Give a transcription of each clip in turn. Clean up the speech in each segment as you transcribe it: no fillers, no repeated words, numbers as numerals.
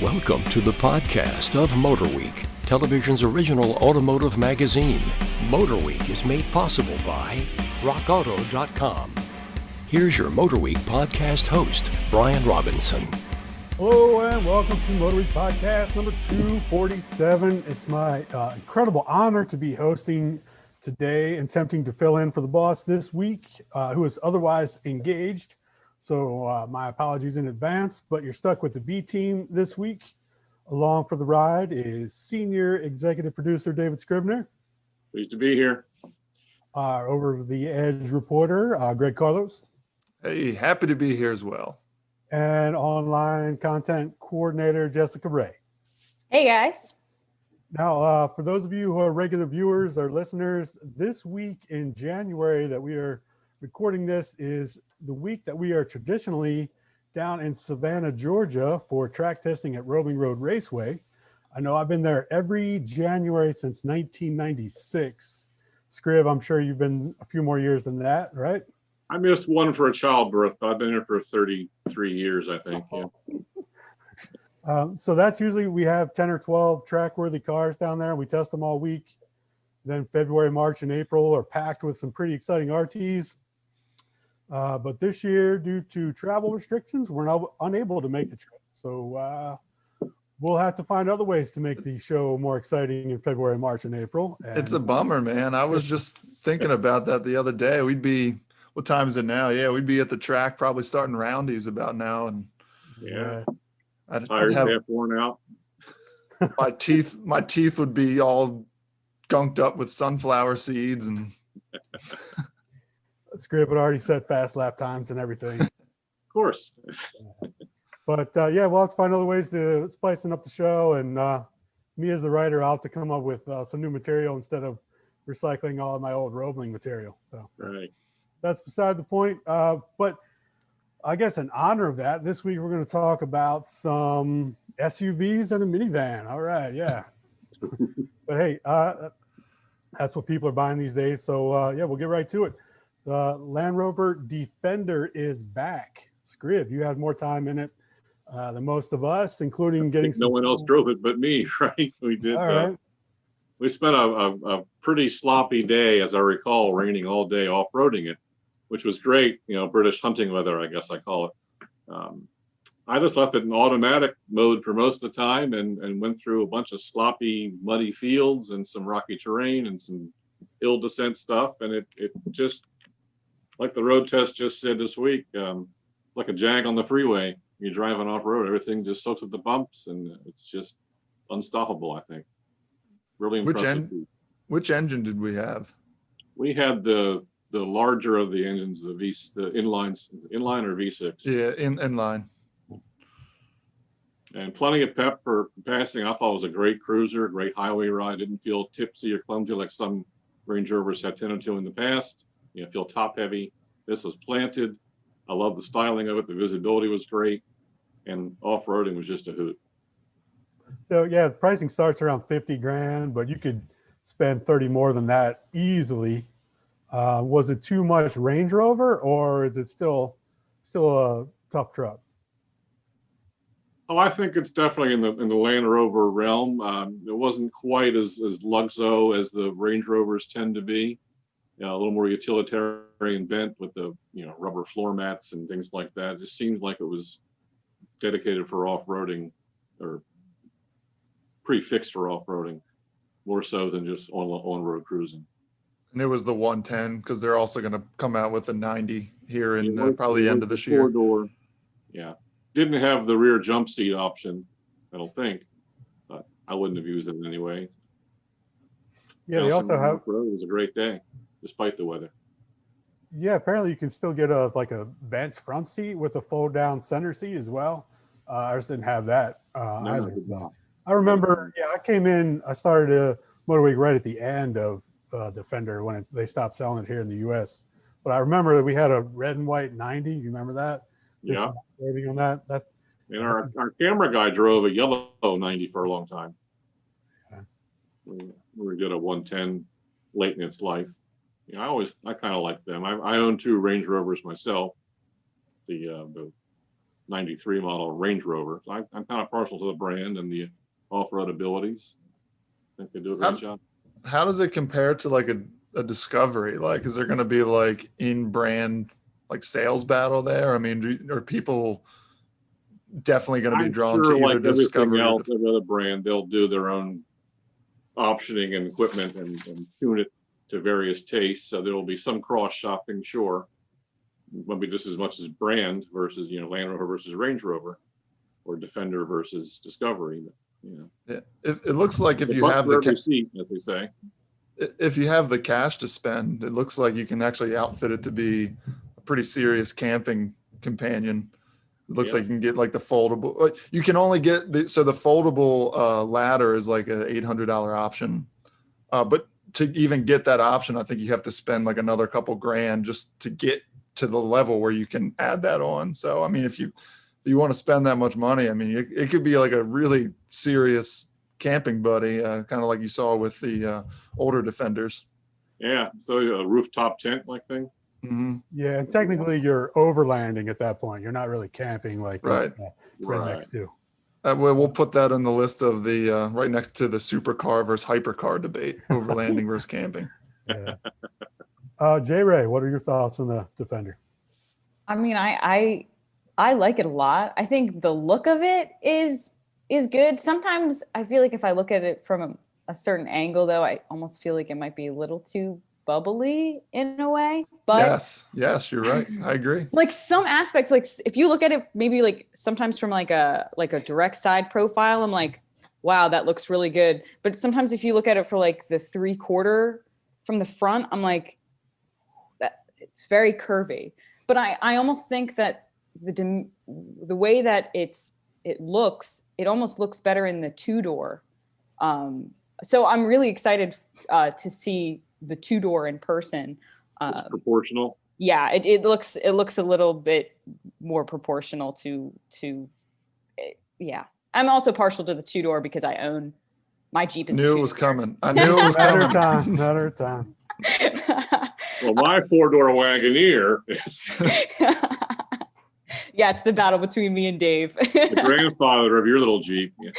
Welcome to the podcast of MotorWeek, television's original automotive magazine. MotorWeek is made possible by rockauto.com. Here's your MotorWeek podcast host, Brian Robinson. Hello and welcome to MotorWeek podcast number 247. It's my incredible honor to be hosting today and attempting to fill in for the boss this week, who is otherwise engaged. So my apologies in advance, but you're stuck with the B team this week. Along for the ride is senior executive producer David Scribner. Pleased to be here. Over the Edge reporter, Greg Carlos. Hey, happy to be here as well. And online content coordinator Jessica Ray. Hey guys. Now, for those of you who are regular viewers or listeners, this week in January that we are recording this is the week that we are traditionally down in Savannah, Georgia for track testing at Rolling Road Raceway. I know I've been there every January since 1996. Scrib, I'm sure you've been a few more years than that, right? I missed one for a childbirth, but I've been here for 33 years, I think. Yeah. So that's usually we have 10 or 12 track-worthy cars down there. We test them all week. Then February, March, and April are packed with some pretty exciting RTs. But this year, due to travel restrictions, we're now unable to make the trip. So we'll have to find other ways to make the show more exciting in February, March, and April. And it's a bummer, man. I was just thinking about that the other day. What time is it now? Yeah, we'd be at the track probably starting roundies about now. And yeah. I'd Tires have half worn out. my teeth would be all gunked up with sunflower seeds and Scrib had already set fast lap times and everything. Of course. But yeah, we'll have to find other ways to spicing up the show. And me as the writer, I'll have to come up with some new material instead of recycling all of my old Roebling material. So Right. that's beside the point. But I guess in honor of that, this week we're going to talk about some SUVs and a minivan. All right, yeah. But hey, that's what people are buying these days. So yeah, we'll get right to it. The Land Rover Defender is back. Scrib, you had more time in it than most of us, including getting No one else drove it but me, right? We did. All right. We spent a pretty sloppy day, as I recall, raining all day off-roading it, which was great. You know, British hunting weather, I guess I call it. I just left it in automatic mode for most of the time and went through a bunch of sloppy, muddy fields and some rocky terrain and some hill descent stuff. And it just, like the road test just said this week, it's like a jag on the freeway. You're driving off-road, everything just soaks up the bumps, and it's just unstoppable, I think. Really impressive. Which engine did we have? We had the larger of the engines, the inline or V6. Yeah, inline. And plenty of pep for passing. I thought it was a great cruiser, great highway ride. Didn't feel tipsy or clumsy like some Range Rovers have tended to in the past. You know, feel top heavy. This was planted. I love the styling of it. The visibility was great, and off-roading was just a hoot. So yeah, the pricing starts around 50 grand, but you could spend 30 more than that easily. Was it too much Range Rover, or is it still a tough truck? Oh, I think it's definitely in the Land Rover realm. It wasn't quite as luxo as the Range Rovers tend to be. You know, a little more utilitarian bent with the rubber floor mats and things like that. It just seemed like it was dedicated for off-roading or pre-fixed for off-roading, more so than just on-road cruising. And it was the 110 because they're also going to come out with a 90 here in probably the end of this year. Four-door. Yeah. Didn't have the rear jump seat option, I don't think, but I wouldn't have used it anyway. Yeah, they also have. It was a great day, despite the weather. Yeah, apparently you can still get a bench front seat with a fold down center seat as well. Ours didn't have that either. I remember, I came in, I started a MotorWeek right at the end of Defender when they stopped selling it here in the U.S. But I remember that we had a red and white 90. You remember that? Yeah. Rating on that. And our camera guy drove a yellow 90 for a long time. Yeah. We were good at 110 late in its life. I kind of like them. I own two Range Rovers myself. The '93 model Range Rover. So I'm kind of partial to the brand and the off-road abilities. I think they do a great job. How does it compare to like a Discovery? Like, is there going to be like in-brand like sales battle there? I mean, are people definitely going to be drawn to either like Discovery else, every other brand, they'll do their own optioning and equipment and tune it to various tastes. So there will be some cross shopping, sure. Maybe just as much as brand versus, Land Rover versus Range Rover, or Defender versus Discovery. Yeah. It looks like if The you buck have for every seat, as they say. if you have the cash to spend, it looks like you can actually outfit it to be a pretty serious camping companion. It looks like you can get like the foldable. You can only get the foldable ladder is like a $800 option, but to even get that option, I think you have to spend like another couple grand just to get to the level where you can add that on. So I mean, if you want to spend that much money, I mean, it could be like a really serious camping buddy, kind of like you saw with the older Defenders. Yeah, so a rooftop tent like thing. Mm-hmm. Yeah, and technically you're overlanding at that point. You're not really camping like Right. this rednecks do. We'll put that on the list of the right next to the supercar versus hypercar debate, overlanding versus camping. Yeah. J. Ray, what are your thoughts on the Defender? I mean, I like it a lot. I think the look of it is good. Sometimes I feel like if I look at it from a certain angle, though, I almost feel like it might be a little too bubbly in a way. But yes, you're right. I agree. Like some aspects, like if you look at it, maybe like sometimes from like a direct side profile, I'm like, wow, that looks really good. But sometimes if you look at it for like the 3/4 from the front, I'm like, that it's very curvy. But I almost think that the way that it almost looks better in the 2-door. So I'm really excited to see the 2-door in person. It's proportional. Yeah, it looks a little bit more proportional to yeah. I'm also partial to the 2-door because I own my Jeep is. Knew it was coming. I knew it was coming. Another time. Well, my 4-door Wagoneer is yeah, it's the battle between me and Dave. the grandfather of your little Jeep. Yeah.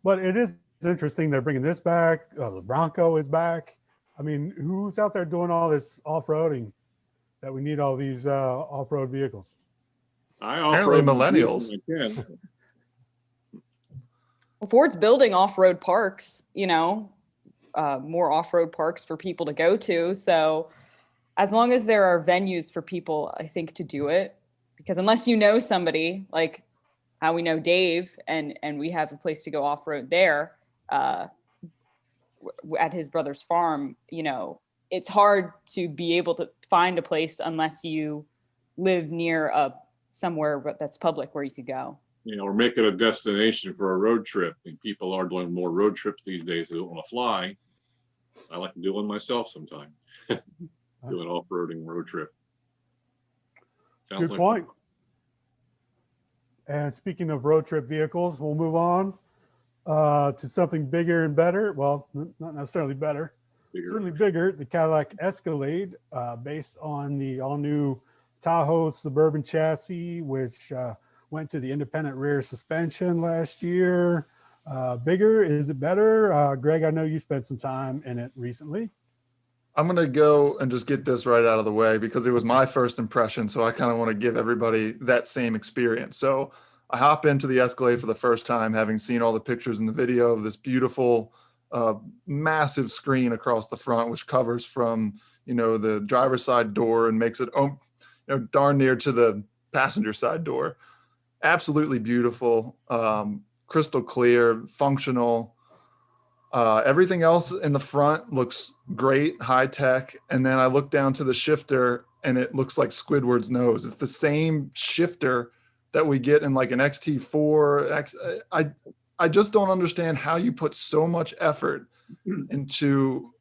But it is interesting they're bringing this back. The Bronco is back. I mean, who's out there doing all this off-roading that we need all these off-road vehicles? Apparently millennials. Well, Ford's building off-road parks, more off-road parks for people to go to. So as long as there are venues for people, I think, to do it, because unless you know somebody like how we know Dave and we have a place to go off-road there at his brother's farm, it's hard to be able to find a place unless you live near somewhere that's public where you could go. Or make it a destination for a road trip. And people are doing more road trips these days. They don't want to fly. I like to do one myself sometime. Do an off-roading road trip. Sounds Good like point. And speaking of road trip vehicles, we'll move on to something bigger and better. Well, not necessarily better. Certainly bigger. The Cadillac Escalade, based on the all-new Tahoe Suburban chassis, which went to the independent rear suspension last year. Bigger, is it better? Greg, I know you spent some time in it recently. I'm going to go and just get this right out of the way because it was my first impression. So I kind of want to give everybody that same experience. So I hop into the Escalade for the first time, having seen all the pictures and the video of this beautiful, massive screen across the front, which covers from, the driver's side door and makes it, darn near to the passenger side door. Absolutely beautiful, crystal clear, functional. Everything else in the front looks great, high tech. And then I look down to the shifter and it looks like Squidward's nose. It's the same shifter that we get in like an XT4. I just don't understand how you put so much effort into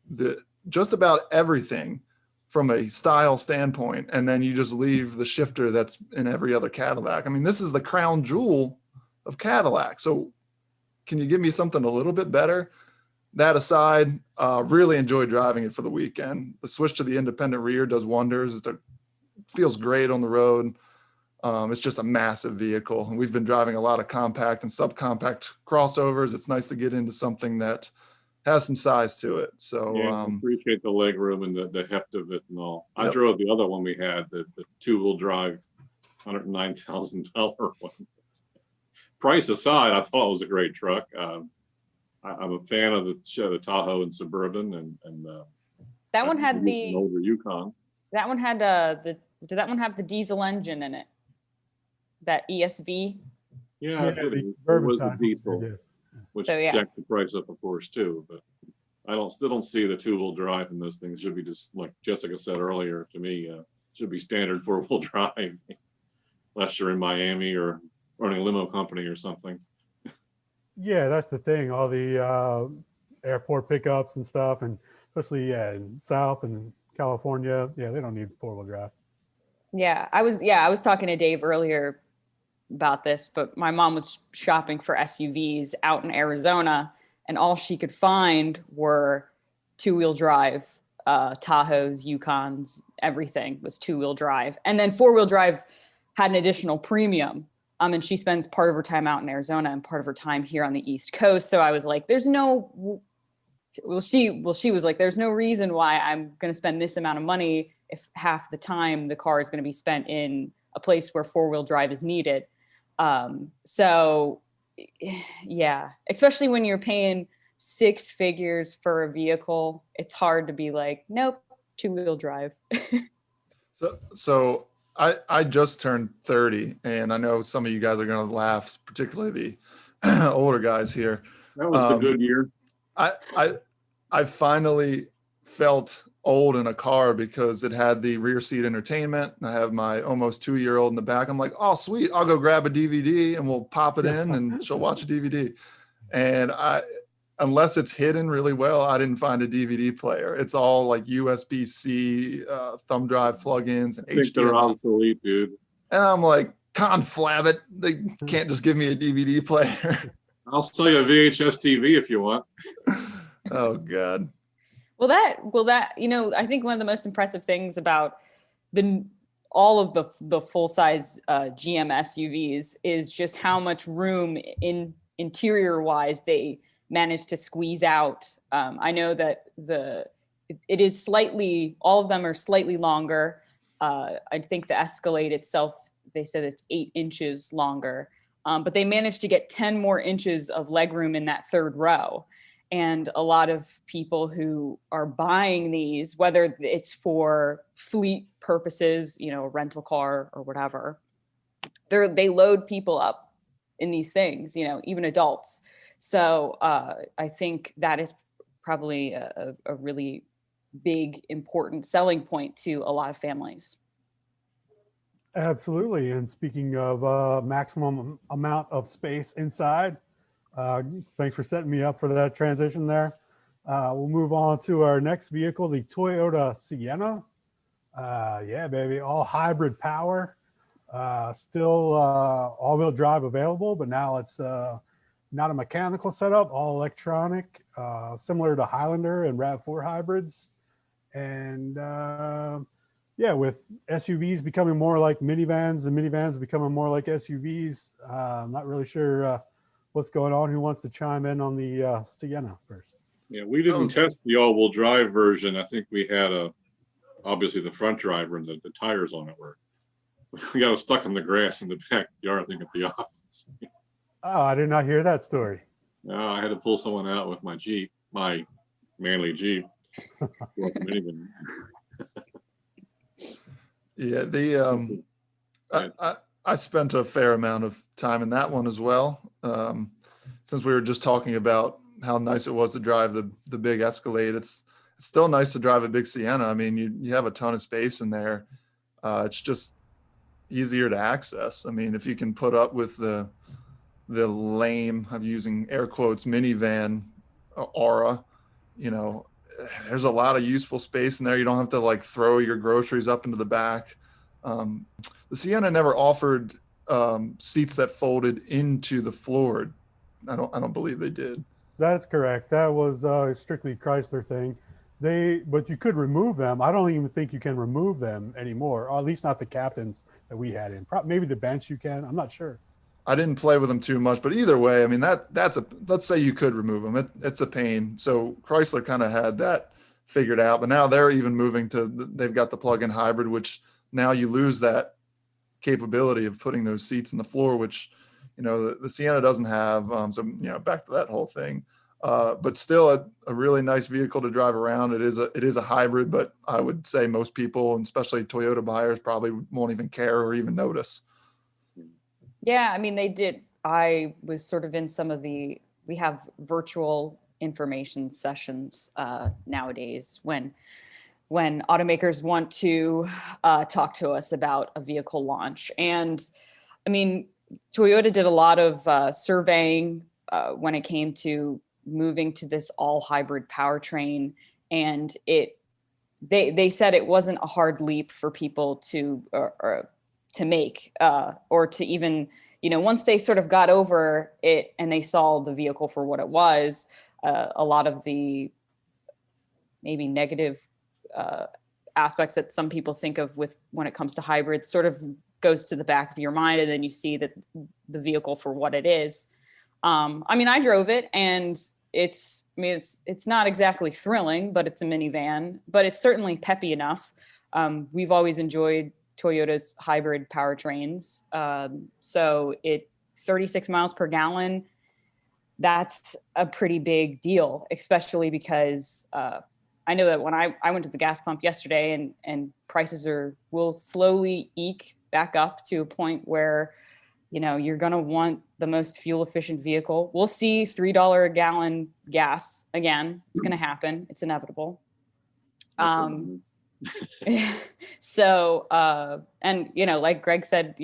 just about everything from a style standpoint. And then you just leave the shifter that's in every other Cadillac. I mean, this is the crown jewel of Cadillac. So can you give me something a little bit better? That aside, really enjoyed driving it for the weekend. The switch to the independent rear does wonders. It feels great on the road. It's just a massive vehicle, and we've been driving a lot of compact and subcompact crossovers. It's nice to get into something that has some size to it. So Yeah, I appreciate the leg room and the heft of it and all. I Yep. drove the other one we had, the two-wheel drive $109,000 one. Price aside, I thought it was a great truck. I'm a fan of the Tahoe and Suburban, and That one had an the older Yukon. that one had did that one have the diesel engine in it? That ESV? Yeah, Yeah, it did. the It Suburban was a side. diesel, It is. which So, yeah. jacked the price up, of course, too. But I still don't see the two-wheel drive in those things. Should be just like Jessica said earlier to me. Should be standard four-wheel drive, unless you're in Miami or running a limo company or something. Yeah, that's the thing. All the airport pickups and stuff, and especially in South and California, yeah, they don't need four-wheel drive. Yeah, I was talking to Dave earlier about this, but my mom was shopping for SUVs out in Arizona, and all she could find were two-wheel drive Tahoes, Yukons, everything was two-wheel drive. And then four-wheel drive had an additional premium. And she spends part of her time out in Arizona and part of her time here on the East Coast. So I was like, she was like, there's no reason why I'm going to spend this amount of money if half the time the car is going to be spent in a place where four-wheel drive is needed. So yeah, especially when you're paying six figures for a vehicle, it's hard to be like, nope, two-wheel drive. So I just turned 30, and I know some of you guys are going to laugh, particularly the older guys here. That was the good year. I finally felt old in a car because it had the rear seat entertainment, and I have my almost 2-year-old in the back. I'm like, oh, sweet, I'll go grab a DVD and we'll pop it in and she'll watch a DVD. And unless it's hidden really well, I didn't find a DVD player. It's all like USB-C, thumb drive plugins, and I think they're HDMI. obsolete, dude. And I'm like, conflab it. They can't just give me a DVD player. I'll sell you a VHS TV if you want. Oh God. Well, that, I think one of the most impressive things about all of the full size GM SUVs is just how much room interior wise they managed to squeeze out. I know that it is slightly, all of them are slightly longer. I think the Escalade itself, they said it's 8 inches longer, but they managed to get 10 more inches of legroom in that third row. And a lot of people who are buying these, whether it's for fleet purposes, a rental car or whatever, they load people up in these things, even adults. So I think that is probably a really big, important selling point to a lot of families. Absolutely. And speaking of maximum amount of space inside, thanks for setting me up for that transition there. We'll move on to our next vehicle, the Toyota Sienna. Yeah, baby, all hybrid power. Still all-wheel drive available, but now it's not a mechanical setup, all electronic, similar to Highlander and RAV4 hybrids. And yeah, with SUVs becoming more like minivans and minivans becoming more like SUVs, I'm not really sure what's going on. Who wants to chime in on the Sienna first? Yeah, we didn't test the all-wheel drive version. I think we had obviously the front driver and the tires on it were. We got stuck in the grass in the backyard, I think, at the office. Oh, I did not hear that story. No, I had to pull someone out with my Jeep, my manly Jeep. Yeah, I spent a fair amount of time in that one as well. Since we were just talking about how nice it was to drive the big Escalade, it's still nice to drive a big Sienna. I mean, you have a ton of space in there. It's just easier to access. I mean, if you can put up with the lame, I'm using air quotes, minivan aura, there's a lot of useful space in there. You don't have to like throw your groceries up into the back. The Sienna never offered seats that folded into the floor. I don't believe they did. That's correct. That was a strictly Chrysler thing. But you could remove them. I don't even think you can remove them anymore, or at least not the captains that we had in. Maybe the bench you can. I'm not sure. I didn't play with them too much, but either way, I mean, let's say you could remove them. It's a pain. So Chrysler kind of had that figured out, but now they're even moving to, they've got the plug-in hybrid, which now you lose that capability of putting those seats in the floor, which, the Sienna doesn't have. So, back to that whole thing. But still a really nice vehicle to drive around. It is a hybrid, but I would say most people, and especially Toyota buyers, probably won't even care or even notice. Yeah, I mean, they did. I was sort of in some of we have virtual information sessions nowadays when automakers want to talk to us about a vehicle launch. And I mean, Toyota did a lot of surveying when it came to moving to this all hybrid powertrain. And they said it wasn't a hard leap for people to make or to even, once they sort of got over it and they saw the vehicle for what it was, a lot of the maybe negative aspects that some people think of when it comes to hybrids sort of goes to the back of your mind, and then you see that the vehicle for what it is. I mean, I drove it, and it's not exactly thrilling, but it's a minivan, but it's certainly peppy enough. We've always enjoyed Toyota's hybrid powertrains. So 36 miles per gallon, that's a pretty big deal, especially because I know that when I went to the gas pump yesterday, and prices will slowly eke back up to a point where, you're going to want the most fuel efficient vehicle. We'll see $3 a gallon gas again. It's going to happen. It's inevitable. So, and, like Greg said,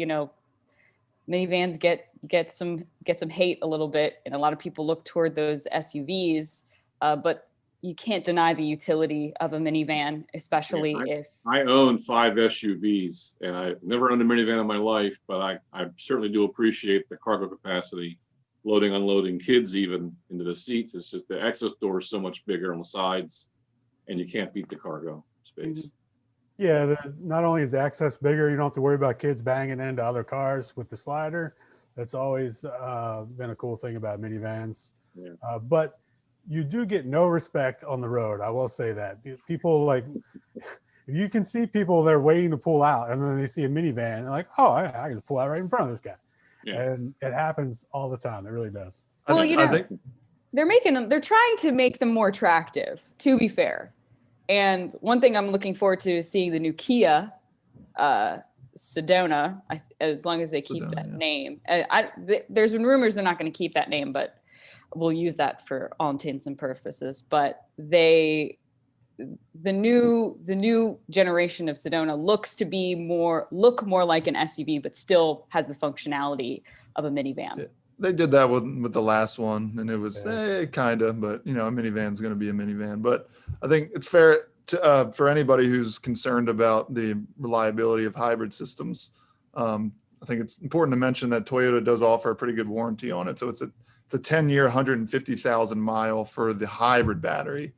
minivans get some hate a little bit, and a lot of people look toward those SUVs, but you can't deny the utility of a minivan, especially if I own 5 SUVs, and I never owned a minivan in my life, but I certainly do appreciate the cargo capacity, loading, unloading kids even into the seats. It's just the access door is so much bigger on the sides, and you can't beat the cargo space. Yeah, not only is the access bigger, you don't have to worry about kids banging into other cars with the slider. That's always been a cool thing about minivans. Yeah. But you do get no respect on the road. I will say that. People you can see people, they're waiting to pull out, and then they see a minivan, and they're like, oh, I can pull out right in front of this guy. Yeah. And it happens all the time. It really does. Well, I think they're trying to make them more attractive, to be fair. And one thing I'm looking forward to is seeing the new Kia Sedona, as long as they keep that name. There's been rumors they're not going to keep that name, but we'll use that for all intents and purposes. But the new generation of Sedona looks to look more like an SUV, but still has the functionality of a minivan. Yeah. They did that with the last one, and it was kind of, but a minivan is going to be a minivan. But I think it's fair to, for anybody who's concerned about the reliability of hybrid systems. I think it's important to mention that Toyota does offer a pretty good warranty on it. So it's a 10-year, 150,000 mile for the hybrid battery.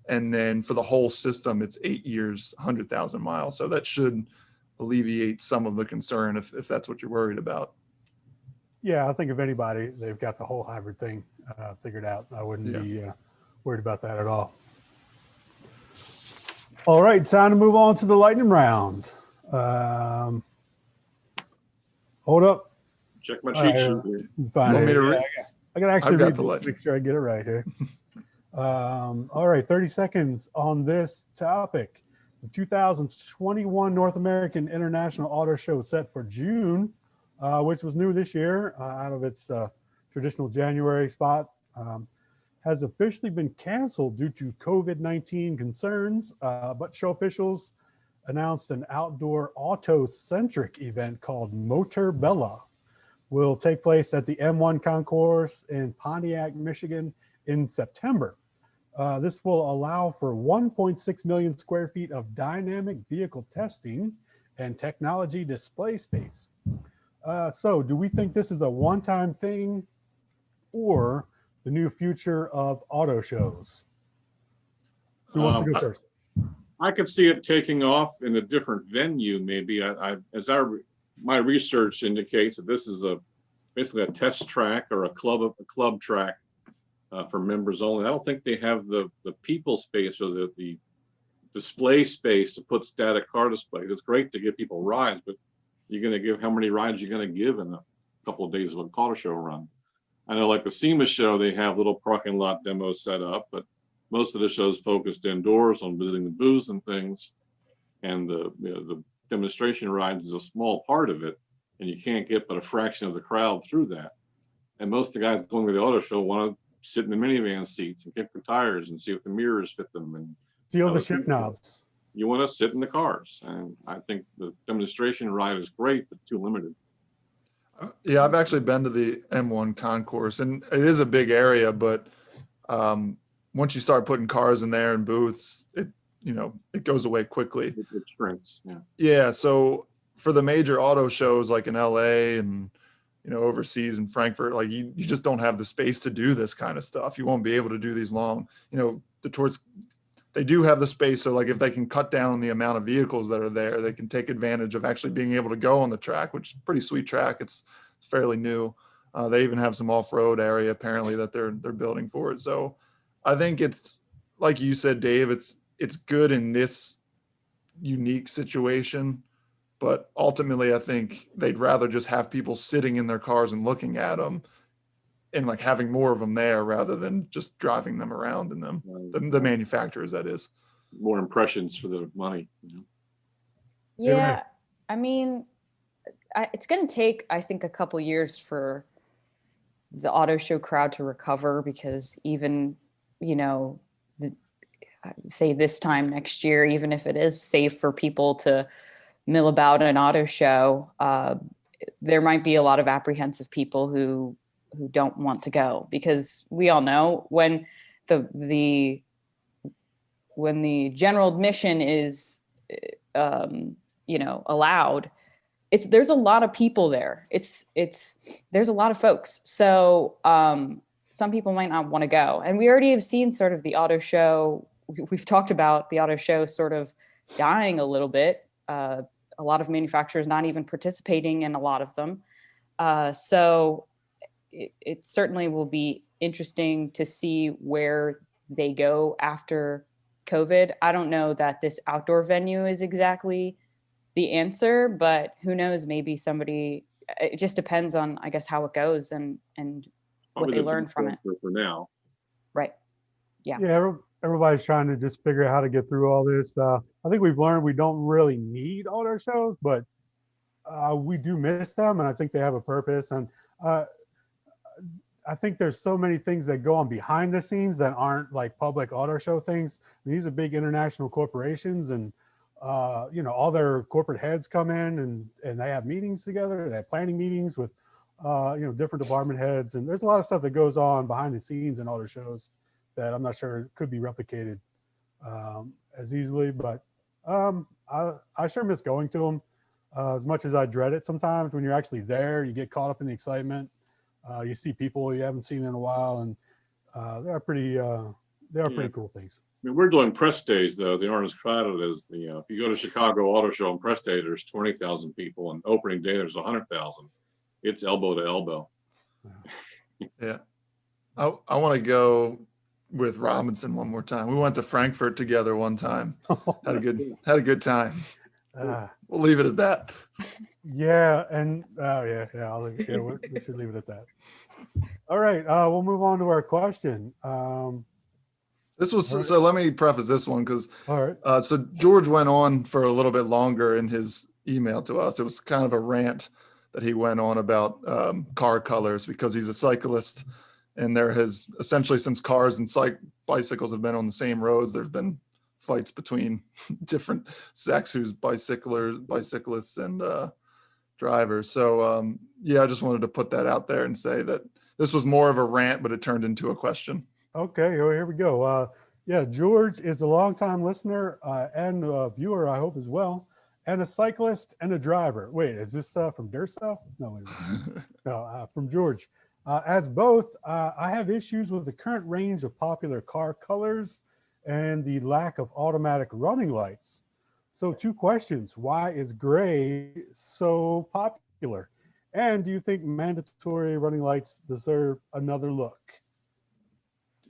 And then for the whole system, it's 8 years, 100,000 miles. So that should alleviate some of the concern if that's what you're worried about. Yeah, I think if anybody, they've got the whole hybrid thing figured out. I wouldn't be worried about that at all. All right, time to move on to the lightning round. Hold up. Check my cheat sheet. Fine. I got to actually read the make sure I get it right here. All right, 30 seconds on this topic. The 2021 North American International Auto Show set for June, which was new this year out of its traditional January spot, has officially been canceled due to COVID-19 concerns, but show officials announced an outdoor auto-centric event called Motor Bella will take place at the M1 Concourse in Pontiac, Michigan in September. This will allow for 1.6 million square feet of dynamic vehicle testing and technology display space. So do we think this is a one-time thing or the new future of auto shows? Who wants to go first? I could see it taking off in a different venue, maybe. My research indicates that this is basically a test track or a club track for members only. I don't think they have the people space or the display space to put static car displays. It's great to give people rides, but you're going to give how many rides you're going to give in a couple of days of a auto show run. I know, like the SEMA show, they have little parking lot demos set up, but most of the shows focused indoors on visiting the booths and things, and the demonstration rides is a small part of it, and you can't get but a fraction of the crowd through that. And most of the guys going to the auto show want to sit in the minivan seats and kick the tires and see if the mirrors fit them and feel the shift knobs. You want to sit in the cars, and I think the demonstration ride is great, but too limited. Yeah, I've actually been to the M1 concourse, and it is a big area, but once you start putting cars in there and booths, it goes away quickly. It shrinks. Yeah. Yeah. So for the major auto shows like in LA and, overseas in Frankfurt, like you just don't have the space to do this kind of stuff. You won't be able to do these long, the tours, they do have the space. So like if they can cut down the amount of vehicles that are there, they can take advantage of actually being able to go on the track, which is a pretty sweet track. It's fairly new. They even have some off-road area apparently that they're building for it. So I think it's, like you said, Dave, it's good in this unique situation, but ultimately I think they'd rather just have people sitting in their cars and looking at them and like having more of them there rather than just driving them around in them. The manufacturers, that is. More impressions for the money. Yeah. I mean, it's going to take, I think, a couple years for the auto show crowd to recover, because even, say this time next year, even if it is safe for people to mill about an auto show, there might be a lot of apprehensive people who don't want to go, because we all know when the general admission is allowed, there's a lot of people there. There's a lot of folks. So some people might not want to go. And we already have seen sort of the auto show. We've talked about the auto show sort of dying a little bit. A lot of manufacturers not even participating in a lot of them. So it certainly will be interesting to see where they go after COVID. I don't know that this outdoor venue is exactly the answer, but who knows, maybe somebody, it just depends on, I guess, how it goes and what they learn from it. For now. Right. Yeah. Yeah. Everybody's trying to just figure out how to get through all this. I think we've learned we don't really need auto shows, but we do miss them, and I think they have a purpose. And I think there's so many things that go on behind the scenes that aren't like public auto show things. These are big international corporations, and all their corporate heads come in and they have meetings together. They have planning meetings with different department heads, and there's a lot of stuff that goes on behind the scenes in auto shows that I'm not sure could be replicated as easily. But I sure miss going to them as much as I dread it sometimes. When you're actually there, you get caught up in the excitement. You see people you haven't seen in a while, and they are pretty cool things. I mean, we're doing press days, though. They aren't as crowded as if you go to Chicago Auto Show on press day, there's 20,000 people, and opening day there's 100,000. It's elbow to elbow. Yeah. I want to go with Robinson one more time. We went to Frankfurt together one time. Had a good time. We'll leave it at that. Yeah, and we should leave it at that. All right, we'll move on to our question. This was so. Let me preface this one because all right. So George went on for a little bit longer in his email to us. It was kind of a rant that he went on about car colors because he's a cyclist, and there has essentially, since cars and bicycles have been on the same roads, there've been fights between different sex who's bicyclists and drivers. So I just wanted to put that out there and say that this was more of a rant, but it turned into a question. Okay, here we go. George is a longtime listener and a viewer, I hope, as well, and a cyclist and a driver. Wait, is this from Durso? No, no, from George. As both, I have issues with the current range of popular car colors. and the lack of automatic running lights. So, two questions. Why is gray so popular? And do you think mandatory running lights deserve another look?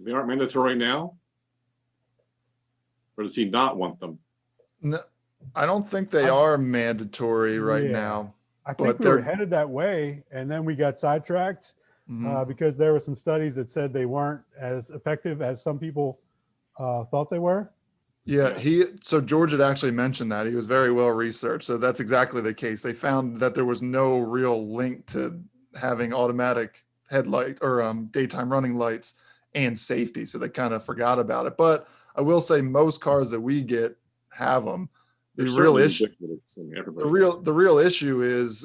They aren't mandatory now? Or does he not want them? No, I don't think they are mandatory right Yeah. now. I think But we were they're- headed that way, and then we got sidetracked Mhm. because there were some studies that said they weren't as effective as some people thought they were. Yeah, so George had actually mentioned that. He was very well researched. So that's exactly the case. They found that there was no real link to having automatic headlight or daytime running lights and safety. So they kind of forgot about it. But I will say most cars that we get have them. The They're real certainly issue, ubiquitous. I mean, everybody has them. the real issue is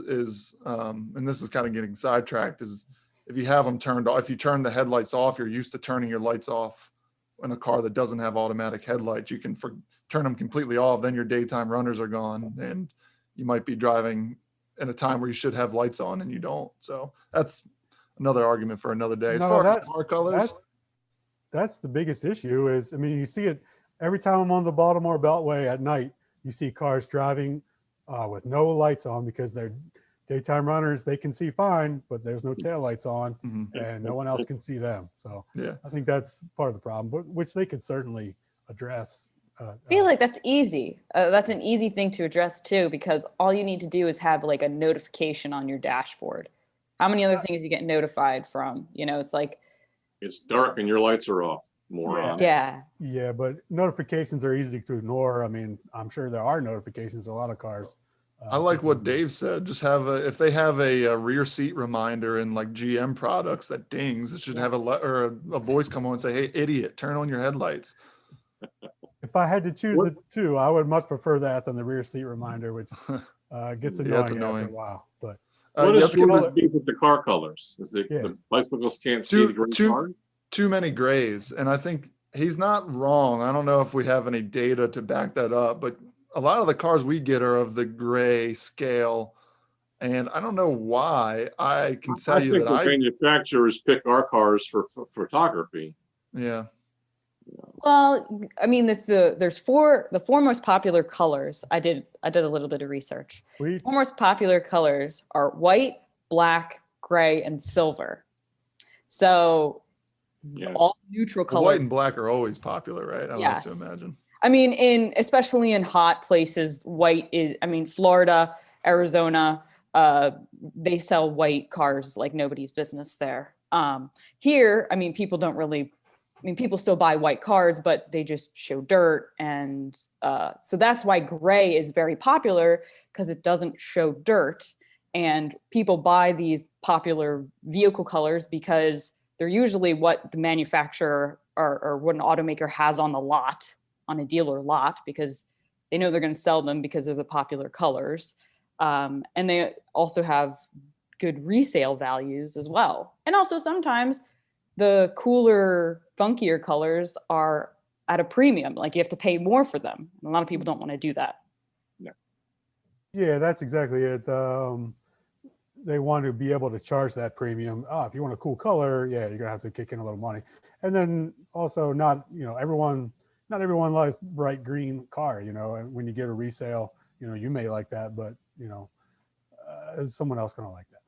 and this is kind of getting sidetracked, is if you have them turned off, if you turn the headlights off, you're used to turning your lights off in a car that doesn't have automatic headlights. You can turn them completely off, then your daytime runners are gone, and you might be driving in a time where you should have lights on and you don't. So that's another argument for another day. As No, far that- as car colors, That's the biggest issue is, I mean, you see it every time I'm on the Baltimore Beltway at night, you see cars driving with no lights on because they're daytime runners. They can see fine, but there's no taillights on Mhm. and no one else can see them. So Yeah. I think that's part of the problem, but which they could certainly address. I feel like that's easy. That's an easy thing to address too, because all you need to do is have like a notification on your dashboard. How many other things you get notified from? You know, it's like, It's dark and your lights are off, moron. yeah, Yeah, but notifications are easy to ignore. I mean, I'm sure there are notifications in a lot of cars. I like people what do. Dave said. Just have if they have a rear seat reminder in like GM products that dings, it should have a voice come on and say, "Hey, idiot, turn on your headlights." If I had to choose What- the two, I would much prefer that than the rear seat reminder, which gets Yeah, annoying, it's after annoying. a while. But What Yeah, is let's get George's to beef with the car colors? Is it Yeah. the bicyclists can't see the gray car? too many grays, and I think he's not wrong. I don't know if we have any data to back that up, but a lot of the cars we get are of the gray scale, and I don't know why. I can tell I you think that the manufacturers pick our cars for photography. yeah. well, I mean, the four most popular colors. I did a little bit of research. we, Four most popular colors are white, black, gray, and silver. So Yeah. all neutral Well, colors. white and black are always popular, right? I would have to Yes. imagine. I mean, especially in hot places, white is. I mean, Florida, Arizona, they sell white cars like nobody's business there. Here, I mean, people don't really. I mean, people still buy white cars, but they just show dirt, and so that's why gray is very popular, because it doesn't show dirt, and people buy these popular vehicle colors because they're usually what the manufacturer or what an automaker has on the lot, on a dealer lot, because they know they're going to sell them because of the popular colors. And they also have good resale values as well. And also sometimes the cooler, funkier colors are at a premium. Like you have to pay more for them. And a lot of people don't want to do that. yeah, that's exactly it. They want to be able to charge that premium. If you want a cool color, yeah, you're gonna have to kick in a little money. And then also not everyone likes bright green car. And when you get a resale, you may like that, but is someone else gonna like that?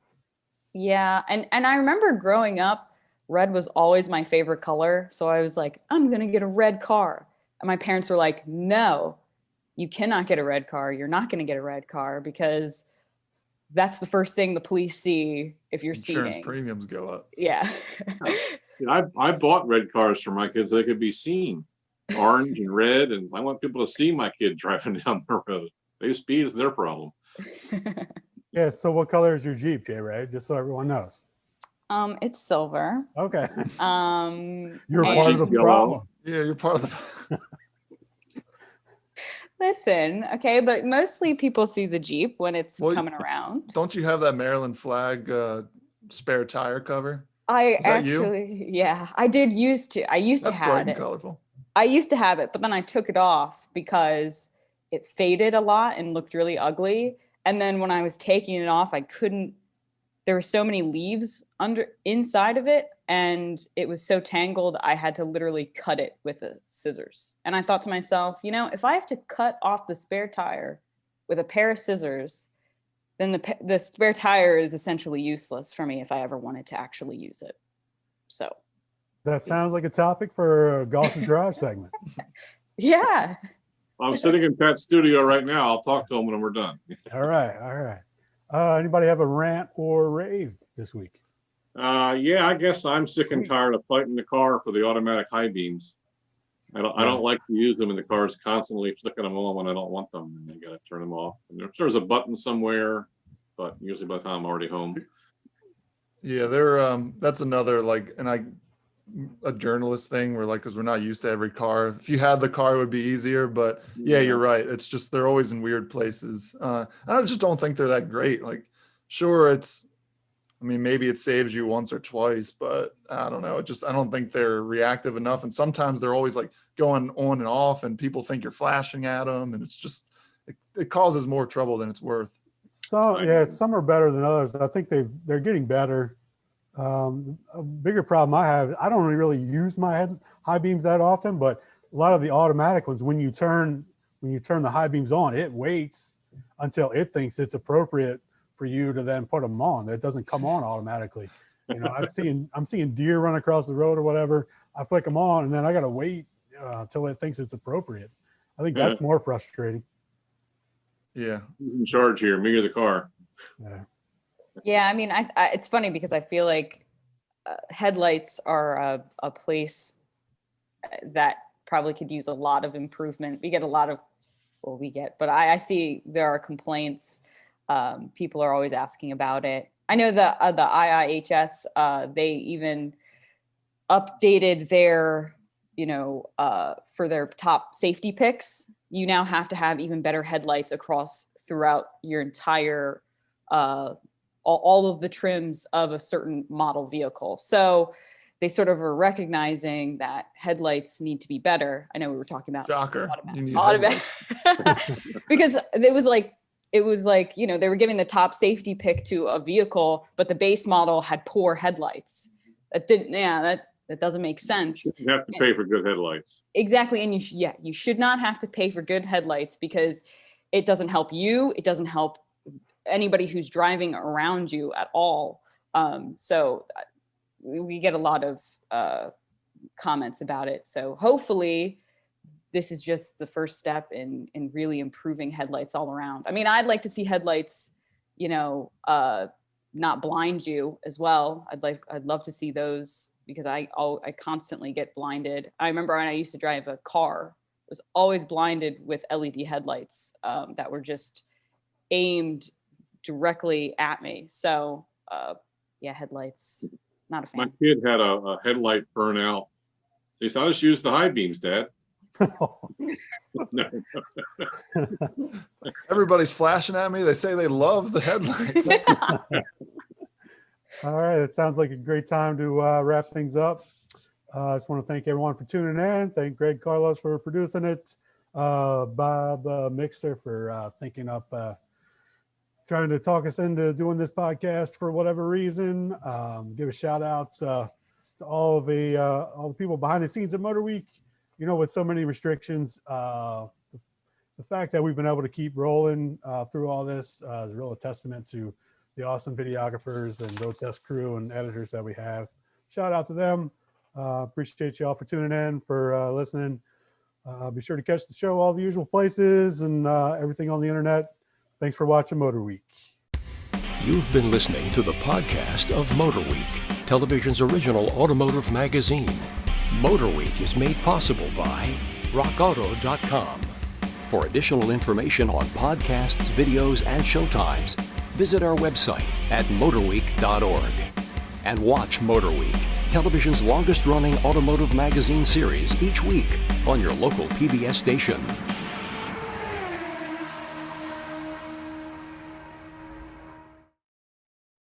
Yeah. And I remember growing up, red was always my favorite color. So I was like, I'm going to get a red car. And my parents were like, no, you cannot get a red car. You're not going to get a red car because that's the first thing the police see if you're Insurance speeding. premiums go up. Yeah. I bought red cars for my kids so they could be seen, orange and red, and I want people to see my kid driving down the road. They speed is their problem. Yeah. So what color is your Jeep, Jay Ray? Just so everyone knows. It's silver. Okay. You're and- part of the Yellow. problem. Yeah, you're part of the. Listen, okay, but mostly people see the Jeep when it's Well, coming around. Don't you have that Maryland flag spare tire cover? I Is that you? actually, yeah, I did used to. I used That's to bright have and it. colorful. I used to have it, but then I took it off because it faded a lot and looked really ugly. And then when I was taking it off, I couldn't there were so many leaves inside of it, and it was so tangled I had to literally cut it with a scissors. And I thought to myself, if I have to cut off the spare tire with a pair of scissors, then the spare tire is essentially useless for me if I ever wanted to actually use it. So that sounds like a topic for a Gauss's Garage segment. Yeah. I'm sitting in Pat's studio right now. I'll talk to him when we're done. All right. Anybody have a rant or rave this week? Yeah, I guess I'm sick and tired of fighting the car for the automatic high beams. I don't like to use them in the cars, constantly flicking them on when I don't want them, and I got to turn them off. And there's a button somewhere, but usually by the time I'm already home. Yeah, that's another a journalist thing where because we're not used to every car. If you had the car, it would be easier, but yeah, you're right. It's just, they're always in weird places. I just don't think they're that great. Sure, maybe it saves you once or twice, but I don't know. I don't think they're reactive enough. And sometimes they're always going on and off, and people think you're flashing at them, and it's just, it causes more trouble than it's worth. So some are better than others. I think they're getting better. A bigger problem I have, I don't really use my high beams that often, but a lot of the automatic ones, when you turn the high beams on, it waits until it thinks it's appropriate for you to then put them on. It doesn't come on automatically. I'm seeing deer run across the road or whatever. I flick them on, and then I got to wait until it thinks it's appropriate. I think that's more frustrating. Yeah. Who's in charge here, me or the car? Yeah, it's funny because I feel like headlights are a place that probably could use a lot of improvement. But I see there are complaints. People are always asking about it. I know the IIHS, they even updated their, for their top safety picks. You now have to have even better headlights throughout your entire all of the trims of a certain model vehicle. So they sort of are recognizing that headlights need to be better. I know we were talking about Shocker. automatic. Because it was like, they were giving the top safety pick to a vehicle, but the base model had poor headlights. That doesn't make sense. You have to pay for good headlights. Exactly. And you should not have to pay for good headlights, because it doesn't help you. It doesn't help anybody who's driving around you at all. So we get a lot of comments about it. So hopefully this is just the first step in really improving headlights all around. I'd like to see headlights, not blind you as well. I'd love to see those, because I constantly get blinded. I remember when I used to drive a car, I was always blinded with LED headlights that were just aimed directly at me. So headlights, not a fan. My kid had a headlight burnout. He said, "I'll just use the high beams, Dad." No. Everybody's flashing at me. They say they love the headlights. All right, it sounds like a great time to wrap things up. I just want to thank everyone for tuning in. Thank Greg Carlos for producing it. Bob Mixter for thinking up, trying to talk us into doing this podcast for whatever reason. Give a shout out to all the people behind the scenes at MotorWeek. With so many restrictions, the fact that we've been able to keep rolling through all this is a real testament to the awesome videographers and road test crew and editors that we have. Shout out to them. Appreciate you all for tuning in, for listening. Be sure to catch the show all the usual places and everything on the internet. Thanks for watching MotorWeek. You've been listening to the podcast of MotorWeek, television's original automotive magazine. MotorWeek is made possible by RockAuto.com. For additional information on podcasts, videos, and showtimes, visit our website at motorweek.org. And watch MotorWeek, television's longest-running automotive magazine series, each week on your local PBS station.